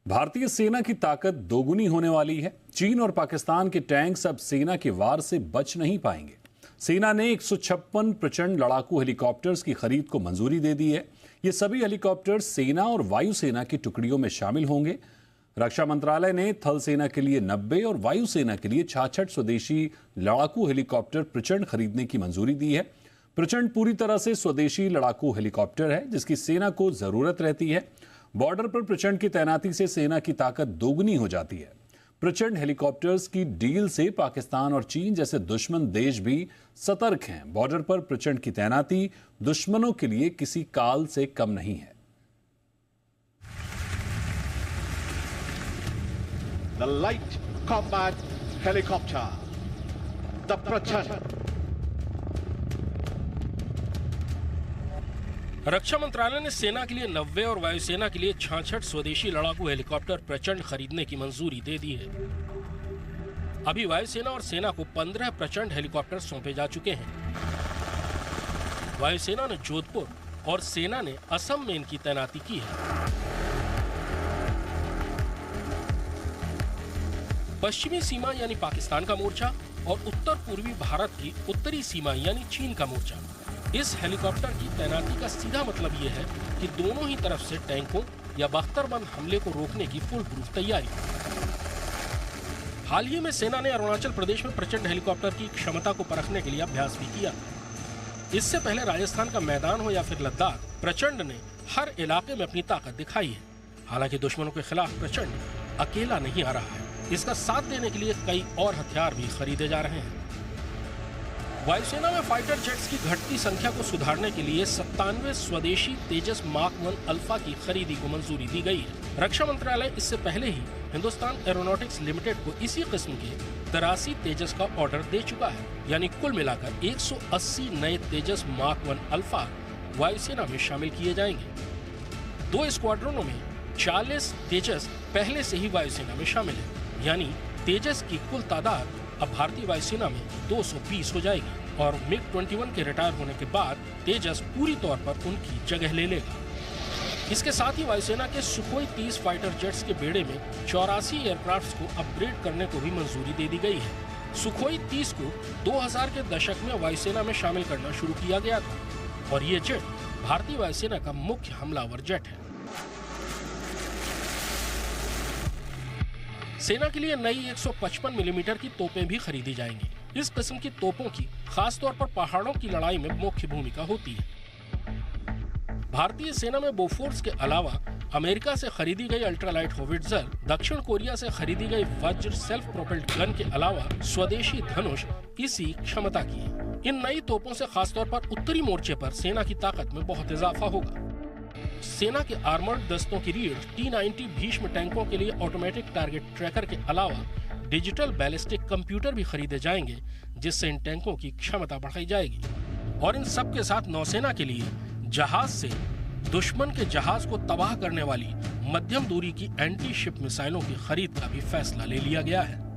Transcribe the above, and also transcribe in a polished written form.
भारतीय सेना की ताकत दोगुनी होने वाली है। चीन और पाकिस्तान के टैंक्स अब सेना के वार से बच नहीं पाएंगे। सेना ने 156 प्रचंड लड़ाकू हेलीकॉप्टर्स की खरीद को मंजूरी दे दी है। ये सभी हेलीकॉप्टर सेना और वायुसेना की टुकड़ियों में शामिल होंगे। रक्षा मंत्रालय ने थल सेना के लिए 90 और वायुसेना के लिए 66 स्वदेशी लड़ाकू हेलीकॉप्टर प्रचंड खरीदने की मंजूरी दी है। प्रचंड पूरी तरह से स्वदेशी लड़ाकू हेलीकॉप्टर है जिसकी सेना को जरूरत रहती है। बॉर्डर पर प्रचंड की तैनाती से सेना की ताकत दोगुनी हो जाती है। प्रचंड हेलीकॉप्टर्स की डील से पाकिस्तान और चीन जैसे दुश्मन देश भी सतर्क हैं। बॉर्डर पर प्रचंड की तैनाती दुश्मनों के लिए किसी काल से कम नहीं है। The light combat helicopter, the Prachand. रक्षा मंत्रालय ने सेना के लिए 90 और वायुसेना के लिए 66 स्वदेशी लड़ाकू हेलीकॉप्टर प्रचंड खरीदने की मंजूरी दे दी है। अभी वायुसेना और सेना को 15 प्रचंड हेलीकॉप्टर सौंपे जा चुके हैं। वायुसेना ने जोधपुर और सेना ने असम में इनकी तैनाती की है। पश्चिमी सीमा यानी पाकिस्तान का मोर्चा और उत्तर पूर्वी भारत की उत्तरी सीमा यानी चीन का मोर्चा। इस हेलीकॉप्टर की तैनाती का सीधा मतलब ये है कि दोनों ही तरफ से टैंकों या बख्तरबंद हमले को रोकने की फुल प्रूफ तैयारी। हाल ही में सेना ने अरुणाचल प्रदेश में प्रचंड हेलीकॉप्टर की क्षमता को परखने के लिए अभ्यास भी किया। इससे पहले राजस्थान का मैदान हो या फिर लद्दाख, प्रचंड ने हर इलाके में अपनी ताकत दिखाई है। हालांकि दुश्मनों के खिलाफ प्रचंड अकेला नहीं आ रहा है। इसका साथ देने के लिए कई और हथियार भी खरीदे जा रहे हैं। वायुसेना में फाइटर जेट्स की घटती संख्या को सुधारने के लिए 97 स्वदेशी तेजस मार्क 1 अल्फा की खरीदी को मंजूरी दी गई है। रक्षा मंत्रालय इससे पहले ही हिंदुस्तान एरोनॉटिक्स लिमिटेड को इसी किस्म के 83 तेजस का ऑर्डर दे चुका है। यानी कुल मिलाकर 180 नए तेजस मार्क 1 अल्फा वायुसेना में शामिल किए जाएंगे। 2 स्क्वाड्रनों में 40 तेजस पहले से ही वायुसेना में शामिल है। यानी तेजस की कुल तादाद अब भारतीय वायुसेना में 220 हो जाएगी और मिग-21 के रिटायर होने के बाद तेजस पूरी तौर पर उनकी जगह ले लेगा। इसके साथ ही वायुसेना के सुखोई 30 फाइटर जेट्स के बेड़े में 84 एयरक्राफ्ट को अपग्रेड करने को भी मंजूरी दे दी गई है। सुखोई 30 को 2000 के दशक में वायुसेना में शामिल करना शुरू किया गया था और ये जेट भारतीय वायुसेना का मुख्य हमलावर जेट है। सेना के लिए नई 155 मिलीमीटर की तोपें भी खरीदी जाएंगी। इस किस्म की तोपों की खासतौर पर पहाड़ों की लड़ाई में मुख्य भूमिका होती है। भारतीय सेना में बोफोर्स के अलावा अमेरिका से खरीदी गई अल्ट्रालाइट होविट्जर, दक्षिण कोरिया से खरीदी गई वज्र सेल्फ प्रोपेल्ड गन के अलावा स्वदेशी धनुष इसी क्षमता की है। इन नई तोपों से खासतौर पर उत्तरी मोर्चे पर सेना की ताकत में बहुत इजाफा होगा। सेना के आर्मर्ड दस्तों की रीढ़ T-90 भीष्म टैंकों के लिए ऑटोमेटिक टारगेट ट्रैकर के अलावा डिजिटल बैलिस्टिक कंप्यूटर भी खरीदे जाएंगे जिससे इन टैंकों की क्षमता बढ़ाई जाएगी। और इन सब के साथ नौसेना के लिए जहाज से दुश्मन के जहाज को तबाह करने वाली मध्यम दूरी की एंटी शिप मिसाइलों की खरीद का भी फैसला ले लिया गया है।